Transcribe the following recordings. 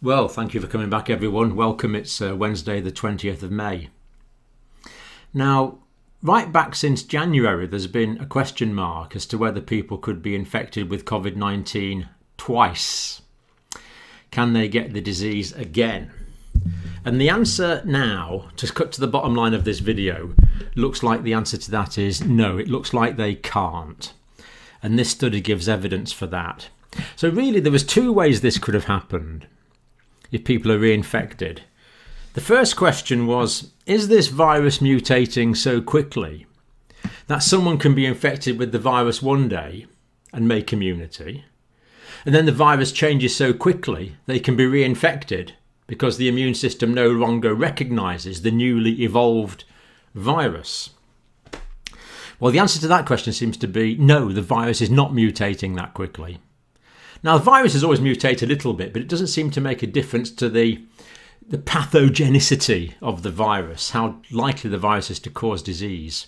Well, thank you for coming back, everyone. Welcome. It's Wednesday, the 20th of May. Now, right back since January, there's been a question mark as to whether people could be infected with COVID-19 twice. Can they get the disease again? And the answer now, to cut to the bottom line of this video, looks like the answer to that is no. It looks like they can't. And this study gives evidence for that. So really, there was two ways this could have happened if people are reinfected. The first question was, is this virus mutating so quickly that someone can be infected with the virus one day and make immunity, and then the virus changes so quickly they can be reinfected because the immune system no longer recognises the newly evolved virus? Well, the answer to that question seems to be no, the virus is not mutating that quickly. Now, the virus has always mutated a little bit, but it doesn't seem to make a difference to the pathogenicity of the virus, how likely the virus is to cause disease.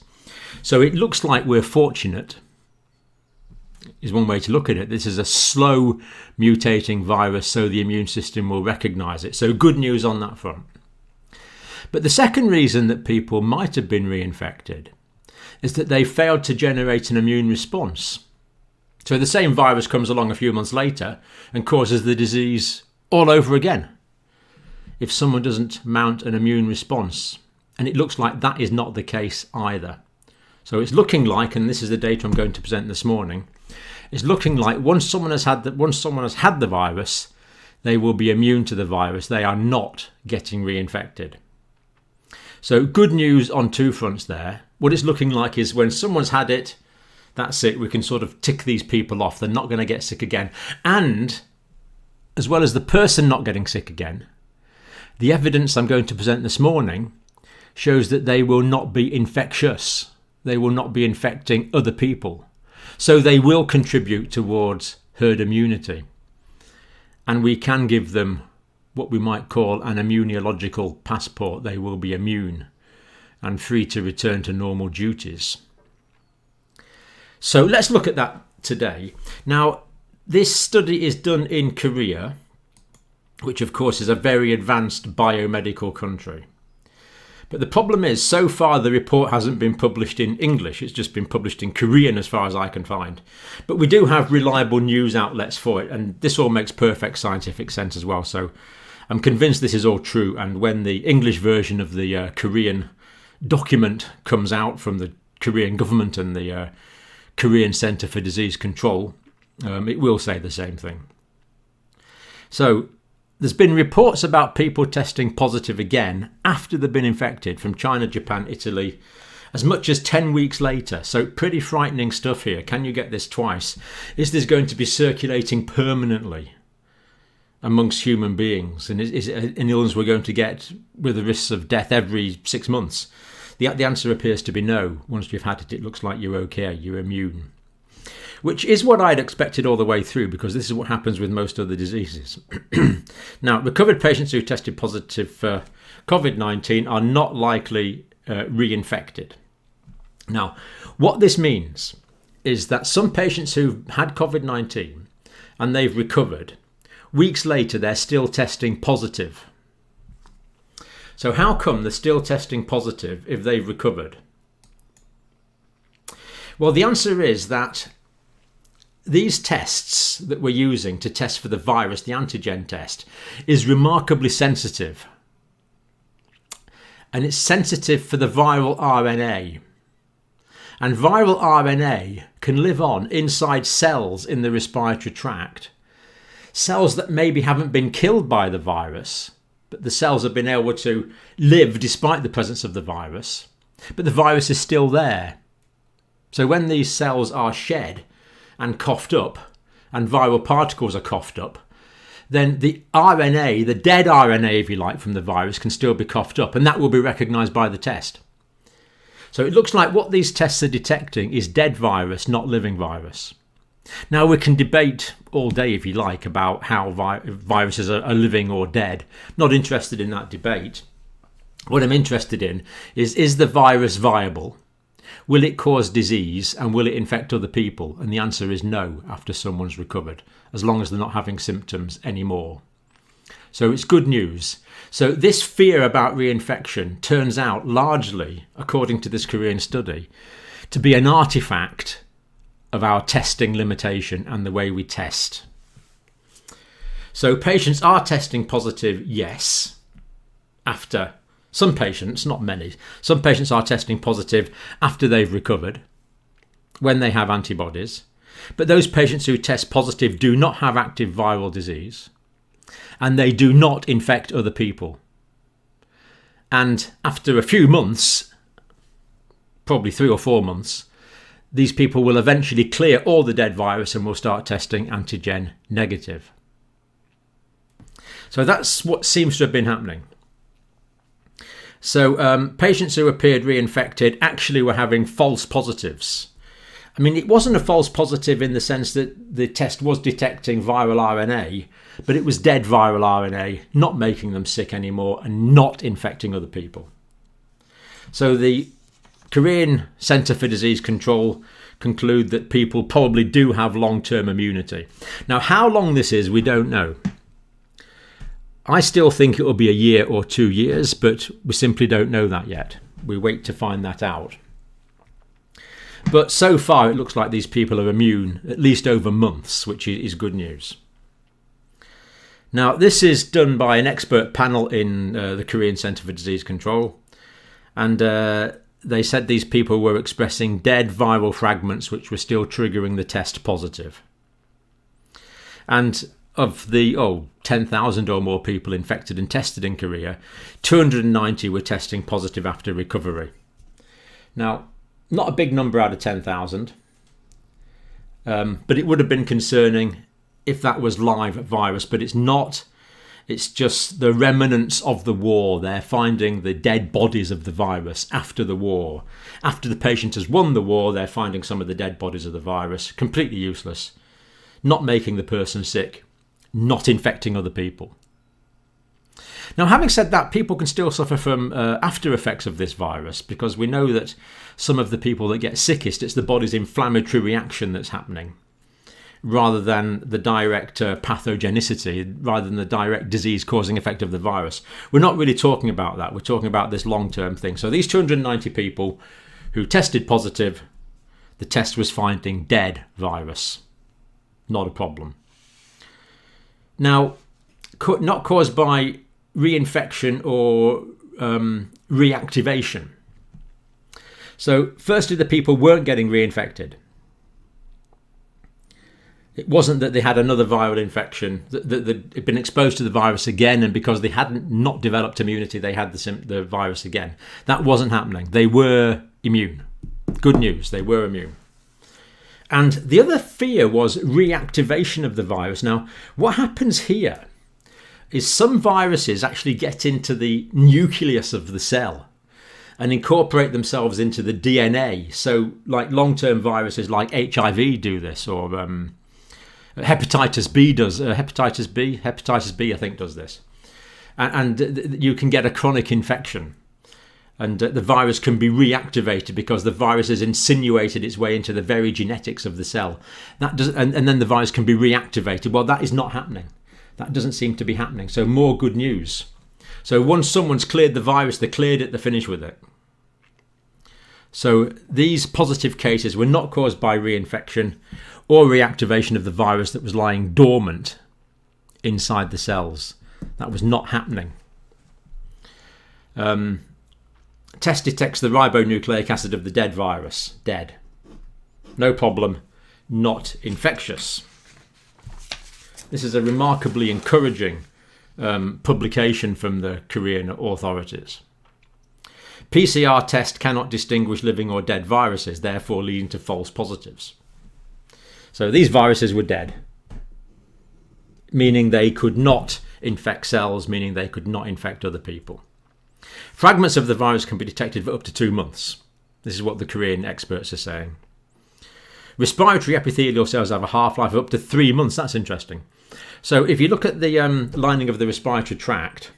So it looks like we're fortunate, is one way to look at it. This is a slow mutating virus, so the immune system will recognise it. So good news on that front. But the second reason that people might have been reinfected is that they failed to generate an immune response. So the same virus comes along a few months later and causes the disease all over again if someone doesn't mount an immune response. And it looks like that is not the case either. So it's looking like, and this is the data I'm going to present this morning, it's looking like once someone has had the virus, they will be immune to the virus. They are not getting reinfected. So good news on two fronts there. What it's looking like is when someone's had it, that's it. We can sort of tick these people off. They're not going to get sick again. And as well as the person not getting sick again, the evidence I'm going to present this morning shows that they will not be infectious. They will not be infecting other people. So they will contribute towards herd immunity. And we can give them what we might call an immunological passport. They will be immune and free to return to normal duties. So let's look at that today. Now, this study is done in Korea, which of course is a very advanced biomedical country. But the problem is, so far the report hasn't been published in English. It's just been published in Korean as far as I can find. But we do have reliable news outlets for it, and this all makes perfect scientific sense as well. So I'm convinced this is all true, and when the English version of the Korean document comes out from the Korean government and the Korean Centre for Disease Control, it will say the same thing. So there's been reports about people testing positive again after they've been infected from China, Japan, Italy, as much as 10 weeks later. So pretty frightening stuff here. Can you get this twice? Is this going to be circulating permanently amongst human beings? And is it an illness we're going to get with the risks of death every 6 months? The answer appears to be no. Once you've had it, it looks like you're okay, you're immune. Which is what I'd expected all the way through, because this is what happens with most other diseases. Now, recovered patients who tested positive for COVID-19 are not likely reinfected. Now, what this means is that some patients who've had COVID-19 and they've recovered, weeks later they're still testing positive. So how come they're still testing positive if they've recovered? Well, the answer is that these tests that we're using to test for the virus, the antigen test, is remarkably sensitive. And it's sensitive for the viral RNA. And viral RNA can live on inside cells in the respiratory tract. Cells that maybe haven't been killed by the virus, but the cells have been able to live despite the presence of the virus, but the virus is still there. So when these cells are shed and coughed up, and viral particles are coughed up, then the RNA, the dead RNA, if you like, from the virus can still be coughed up, and that will be recognised by the test. So it looks like what these tests are detecting is dead virus, not living virus. Now, we can debate all day, if you like, about how viruses are living or dead. Not interested in that debate. What I'm interested in is the virus viable? Will it cause disease and will it infect other people? And the answer is no after someone's recovered, as long as they're not having symptoms anymore. So it's good news. So this fear about reinfection turns out largely, according to this Korean study, to be an artifact of our testing limitation and the way we test. So patients are testing positive, yes, after some patients, not many, some patients are testing positive after they've recovered, when they have antibodies. But those patients who test positive do not have active viral disease, and they do not infect other people. And after a few months, probably 3 or 4 months, these people will eventually clear all the dead virus and will start testing antigen negative. So that's what seems to have been happening. So patients who appeared reinfected actually were having false positives. I mean, it wasn't a false positive in the sense that the test was detecting viral RNA, but it was dead viral RNA, not making them sick anymore and not infecting other people. So the Korean Centre for Disease Control conclude that people probably do have long-term immunity. Now, how long this is, we don't know. I still think it will be a year or 2 years, but we simply don't know that yet. We wait to find that out. But so far, it looks like these people are immune, at least over months, which is good news. Now, this is done by an expert panel in the Korean Centre for Disease Control. And they said these people were expressing dead viral fragments, which were still triggering the test positive. And of the 10,000 or more people infected and tested in Korea, 290 were testing positive after recovery. Now, not a big number out of 10,000, but it would have been concerning if that was live virus, but it's not. It's just the remnants of the war. They're finding the dead bodies of the virus after the war. After the patient has won the war, they're finding some of the dead bodies of the virus, completely useless, not making the person sick, not infecting other people. Now, having said that, people can still suffer from after effects of this virus, because we know that some of the people that get sickest, it's the body's inflammatory reaction that's happening, rather than the direct pathogenicity, rather than the direct disease-causing effect of the virus. We're not really talking about that. We're talking about this long-term thing. So these 290 people who tested positive, the test was finding dead virus. Not a problem. Now, not caused by reinfection or reactivation. So firstly, the people weren't getting reinfected. It wasn't that they had another viral infection, that they'd been exposed to the virus again, and because they hadn't not developed immunity, they had the virus again. That wasn't happening. They were immune. Good news, they were immune. And the other fear was reactivation of the virus. Now, what happens here is some viruses actually get into the nucleus of the cell and incorporate themselves into the DNA. So like long-term viruses like HIV do this, or hepatitis B does. Hepatitis B I think does this. And you can get a chronic infection. And the virus can be reactivated because the virus has insinuated its way into the very genetics of the cell. And then the virus can be reactivated. Well, that is not happening. That doesn't seem to be happening. So more good news. So once someone's cleared the virus, they cleared it, they're finished with it. So these positive cases were not caused by reinfection or reactivation of the virus that was lying dormant inside the cells. That was not happening. Test detects the ribonucleic acid of the dead virus. Dead. No problem. Not infectious. This is a remarkably encouraging publication from the Korean authorities. PCR test cannot distinguish living or dead viruses, therefore leading to false positives. So these viruses were dead, meaning they could not infect cells, meaning they could not infect other people. Fragments of the virus can be detected for up to 2 months. This is what the Korean experts are saying. Respiratory epithelial cells have a half-life of up to 3 months. That's interesting. So if you look at the lining of the respiratory tract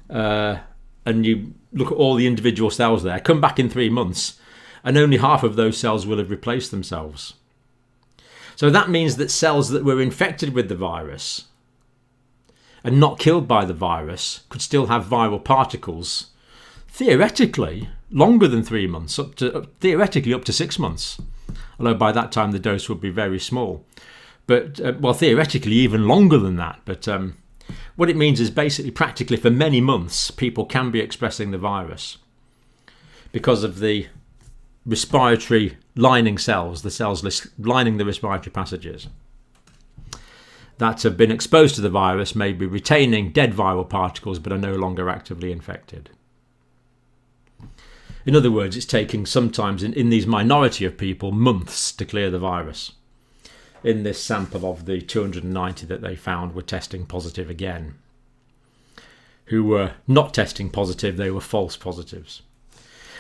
and you look at all the individual cells there, come back in 3 months and only half of those cells will have replaced themselves. So that means that cells that were infected with the virus and not killed by the virus could still have viral particles, theoretically, longer than 3 months, theoretically up to 6 months. Although by that time the dose would be very small. But, well, theoretically even longer than that. But what it means is basically practically for many months people can be expressing the virus because of the respiratory lining cells, the cells lining the respiratory passages that have been exposed to the virus may be retaining dead viral particles but are no longer actively infected. In other words, it's taking sometimes in these minority of people months to clear the virus. In this sample of the 290 that they found were testing positive again. Who were not testing positive, they were false positives.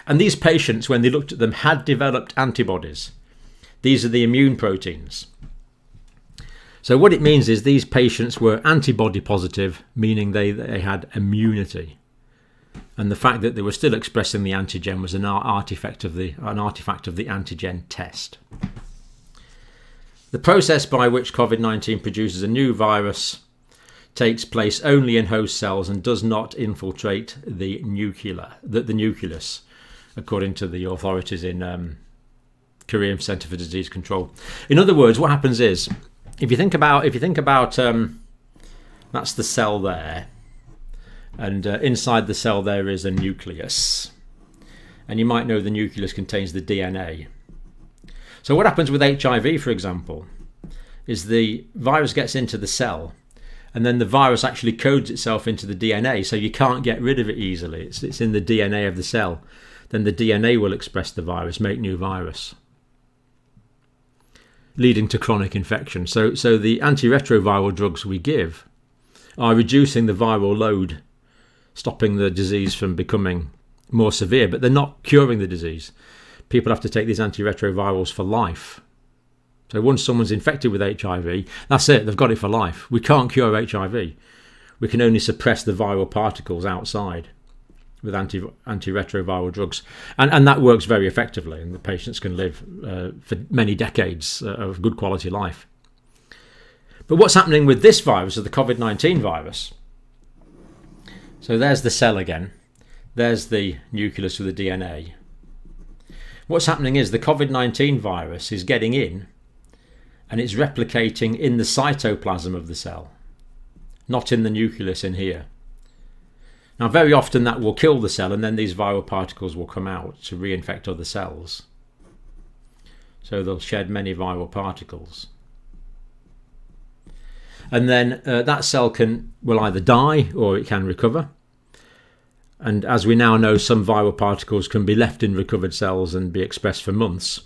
And these patients, when they looked at them, had developed antibodies. These are the immune proteins. So what it means is these patients were antibody positive, meaning they had immunity. And the fact that they were still expressing the antigen was an artifact of the antigen test. The process by which COVID-19 produces a new virus takes place only in host cells and does not infiltrate the nucleus, according to the authorities in Korean Centre for Disease Control. In other words, what happens is, if you think about that's the cell there, and inside the cell there is a nucleus, and you might know the nucleus contains the DNA. So what happens with HIV, for example, is the virus gets into the cell, and then the virus actually codes itself into the DNA, so you can't get rid of it easily. It's in the DNA of the cell. Then the DNA will express the virus, make new virus, leading to chronic infection. So the antiretroviral drugs we give are reducing the viral load, stopping the disease from becoming more severe, but they're not curing the disease. People have to take these antiretrovirals for life. So once someone's infected with HIV, that's it, they've got it for life. We can't cure HIV. We can only suppress the viral particles outside with antiretroviral drugs. And that works very effectively, and the patients can live for many decades of good quality life. But what's happening with this virus, or the COVID-19 virus? So there's the cell again. There's the nucleus with the DNA. What's happening is the COVID-19 virus is getting in and it's replicating in the cytoplasm of the cell, not in the nucleus in here. Now, very often that will kill the cell, and then these viral particles will come out to reinfect other cells. So they'll shed many viral particles. And then that cell will either die or it can recover. And as we now know, some viral particles can be left in recovered cells and be expressed for months.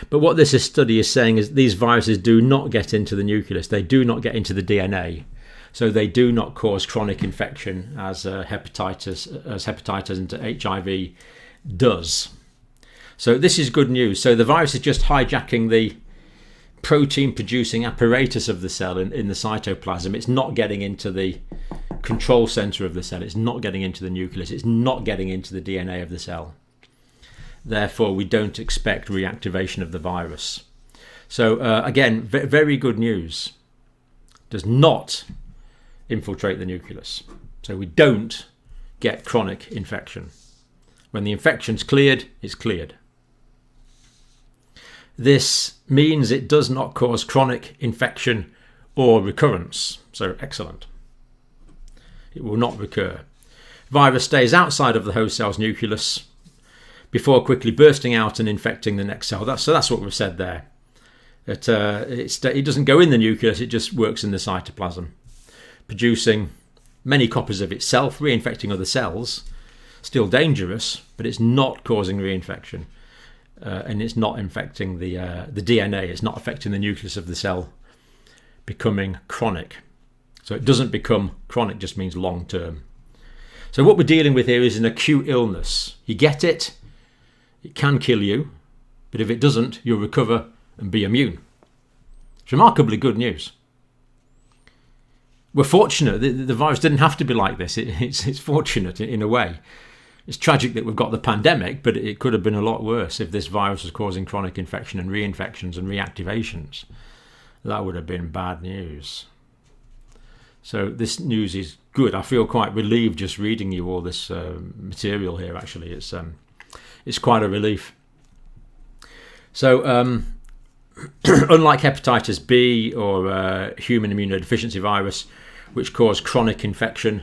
But what this study is saying is these viruses do not get into the nucleus. They do not get into the DNA. So they do not cause chronic infection as hepatitis and HIV does. So this is good news. So the virus is just hijacking the protein producing apparatus of the cell in the cytoplasm. It's not getting into the control center of the cell. It's not getting into the nucleus. It's not getting into the DNA of the cell. Therefore, we don't expect reactivation of the virus. So again, very good news. Does not infiltrate the nucleus. So we don't get chronic infection. When the infection's cleared, it's cleared. This means it does not cause chronic infection or recurrence. So excellent. It will not recur. Virus stays outside of the host cell's nucleus before quickly bursting out and infecting the next cell. So that's what we've said there. It doesn't go in the nucleus, it just works in the cytoplasm, producing many copies of itself, reinfecting other cells. Still dangerous, but it's not causing reinfection. And it's not infecting the DNA. It's not affecting the nucleus of the cell, becoming chronic. So it doesn't become chronic, just means long term. So what we're dealing with here is an acute illness. You get it, it can kill you, but if it doesn't, you'll recover and be immune. It's remarkably good news. We're fortunate. The virus didn't have to be like this. It's fortunate in a way. It's tragic that we've got the pandemic, but it could have been a lot worse if this virus was causing chronic infection and reinfections and reactivations. That would have been bad news. So this news is good. I feel quite relieved just reading you all this material here. Actually, it's quite a relief. So unlike hepatitis B or human immunodeficiency virus, which cause chronic infection,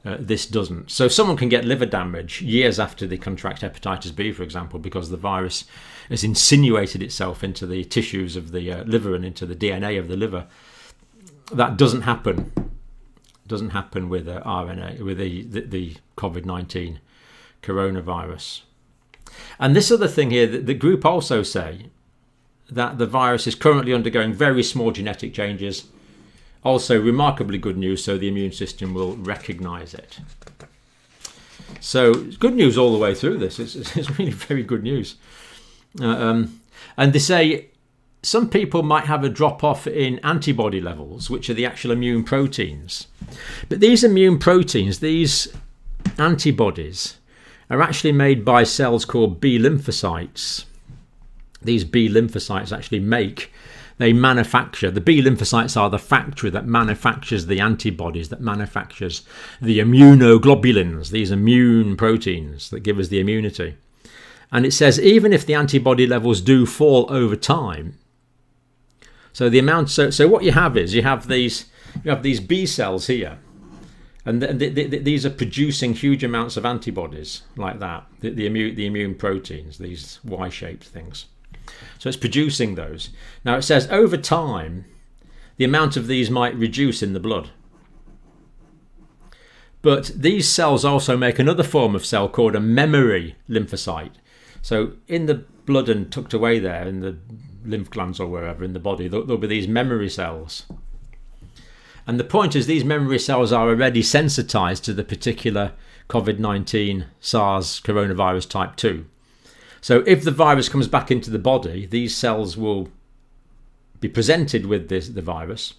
this doesn't. So someone can get liver damage years after they contract hepatitis B, for example, because the virus has insinuated itself into the tissues of the liver and into the DNA of the liver. That doesn't happen. Doesn't happen with RNA, with the COVID-19 coronavirus. And this other thing here, the group also say that the virus is currently undergoing very small genetic changes. Also, remarkably good news, so the immune system will recognise it. So, it's good news all the way through this. It's really very good news. And they say some people might have a drop-off in antibody levels, which are the actual immune proteins. But these immune proteins, these antibodies, are actually made by cells called B lymphocytes. These B lymphocytes actually manufacture. The B lymphocytes are the factory that manufactures the antibodies, that manufactures the immunoglobulins, these immune proteins that give us the immunity. And it says even if the antibody levels do fall over time, so the amount, so what you have is you have these B cells here, and these are producing huge amounts of antibodies like that, the immune proteins, these Y-shaped things. So it's producing those. Now it says over time, the amount of these might reduce in the blood. But these cells also make another form of cell called a memory lymphocyte. So in the blood and tucked away there in the lymph glands or wherever in the body, there'll be these memory cells. And the point is these memory cells are already sensitized to the particular COVID-19 SARS coronavirus type 2. So if the virus comes back into the body, these cells will be presented with the virus,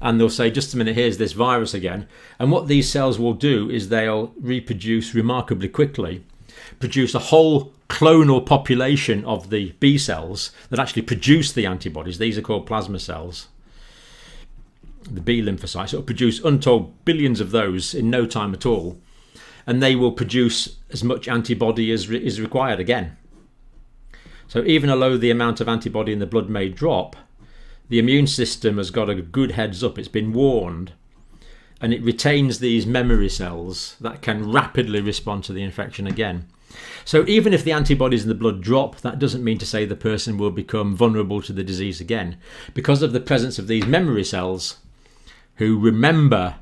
and they'll say, just a minute, here's this virus again. And what these cells will do is they'll reproduce remarkably quickly, produce a whole clonal population of the B cells that actually produce the antibodies. These are called plasma cells, the B lymphocytes. It'll produce untold billions of those in no time at all, and they will produce as much antibody as is required again. So even although the amount of antibody in the blood may drop, the immune system has got a good heads up. It's been warned, and it retains these memory cells that can rapidly respond to the infection again. So even if the antibodies in the blood drop, that doesn't mean to say the person will become vulnerable to the disease again, because of the presence of these memory cells who remember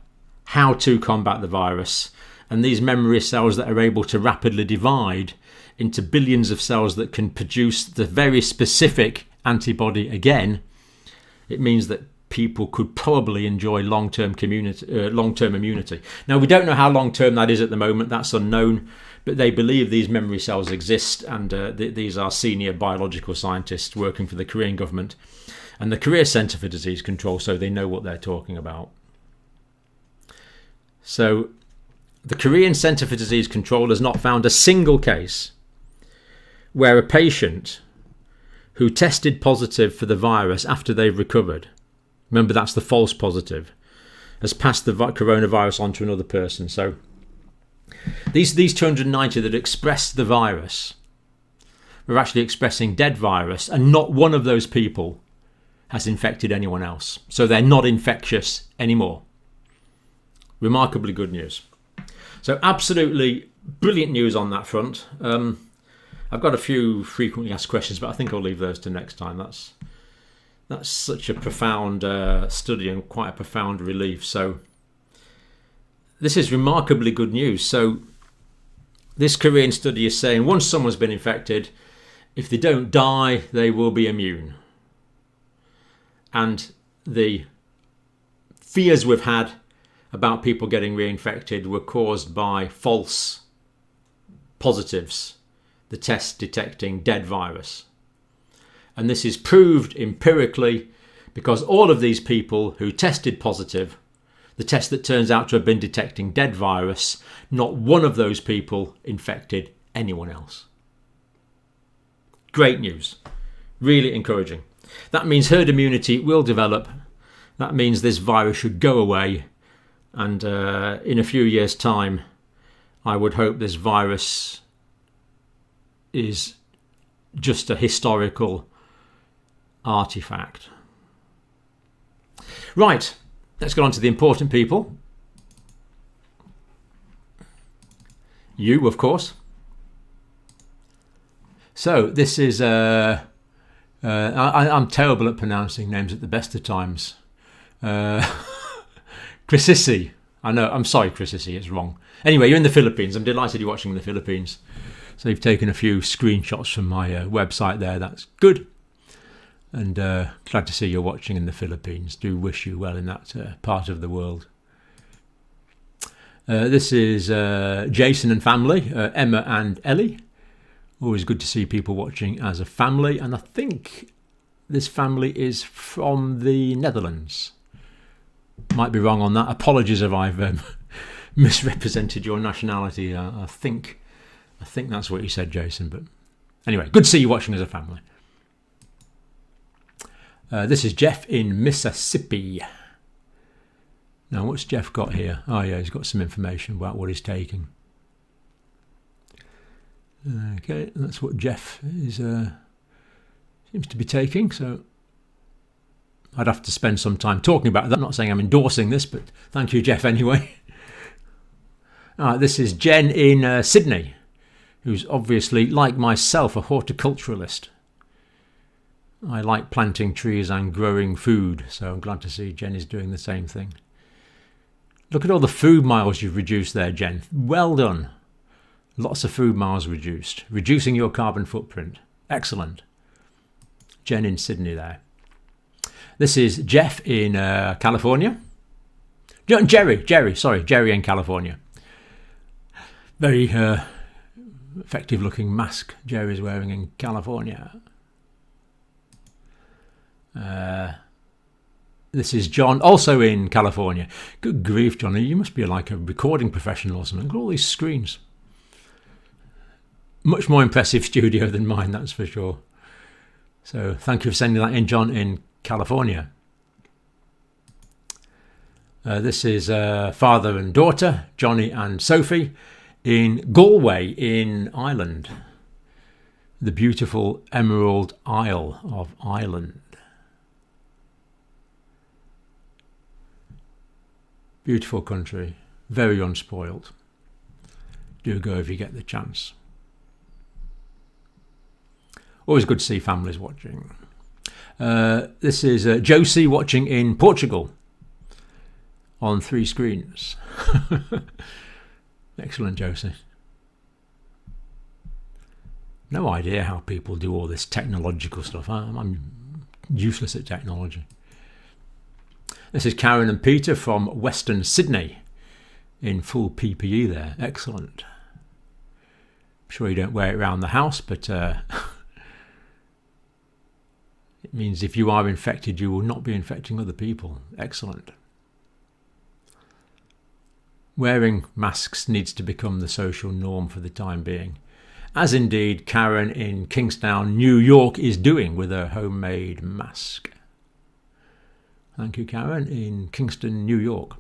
how to combat the virus, and these memory cells that are able to rapidly divide into billions of cells that can produce the very specific antibody again. It means that people could probably enjoy long-term immunity. Now, we don't know how long-term that is at the moment. That's unknown. But they believe these memory cells exist, and these are senior biological scientists working for the Korean government and the Korea Centre for Disease Control, so they know what they're talking about. So the Korean Centre for Disease Control has not found a single case where a patient who tested positive for the virus after they've recovered, remember that's the false positive, has passed the coronavirus on to another person. So these 290 that expressed the virus were actually expressing dead virus, and not one of those people has infected anyone else. So they're not infectious anymore. Remarkably good news. So absolutely brilliant news on that front. I've got a few frequently asked questions, but I think I'll leave those to next time. That's such a profound study and quite a profound relief. So this is remarkably good news. So this Korean study is saying once someone's been infected, if they don't die, they will be immune. And the fears we've had about people getting reinfected were caused by false positives, the test detecting dead virus. And this is proved empirically because all of these people who tested positive, the test that turns out to have been detecting dead virus, not one of those people infected anyone else. Great news. Really encouraging. That means herd immunity will develop. That means this virus should go away And in a few years' time, I would hope this virus is just a historical artifact. Right, let's get on to the important people. You, of course. So this is I'm terrible at pronouncing names at the best of times. Chrisissi. I know, I'm sorry, Chrisissi, it's wrong. Anyway, you're in the Philippines. I'm delighted you're watching in the Philippines. So you've taken a few screenshots from my website there. That's good. And glad to see you're watching in the Philippines. Do wish you well in that part of the world. This is Jason and family, Emma and Ellie. Always good to see people watching as a family. And I think this family is from the Netherlands. Might be wrong on that. Apologies if I've misrepresented your nationality. I think that's what you said, Jason. But anyway, good to see you watching as a family. This is Jeff in Mississippi. Now, what's Jeff got here? Oh, yeah, he's got some information about what he's taking. Okay, that's what Jeff is seems to be taking. So I'd have to spend some time talking about that. I'm not saying I'm endorsing this, but thank you, Jeff, anyway. This is Jen in Sydney, who's obviously, like myself, a horticulturalist. I like planting trees and growing food, so I'm glad to see Jen is doing the same thing. Look at all the food miles you've reduced there, Jen. Well done. Lots of food miles reduced. Reducing your carbon footprint. Excellent. Jen in Sydney there. This is Jeff in California. Jerry in California. Very effective looking mask Jerry's wearing in California. This is John, also in California. Good grief, Johnny, you must be like a recording professional or something. Look at all these screens. Much more impressive studio than mine, that's for sure. So thank you for sending that in, John, in California. This is father and daughter, Johnny and Sophie, in Galway in Ireland. The beautiful Emerald Isle of Ireland. Beautiful country, very unspoiled. Do go if you get the chance. Always good to see families watching. This is Josie watching in Portugal on 3 screens. Excellent, Josie. No idea how people do all this technological stuff. I'm useless at technology. This is Karen and Peter from Western Sydney in full PPE there. Excellent. I'm sure you don't wear it around the house, but it means if you are infected, you will not be infecting other people. Excellent. Wearing masks needs to become the social norm for the time being, as indeed Karen in Kingstown, New York is doing with her homemade mask. Thank you, Karen, in Kingston, New York.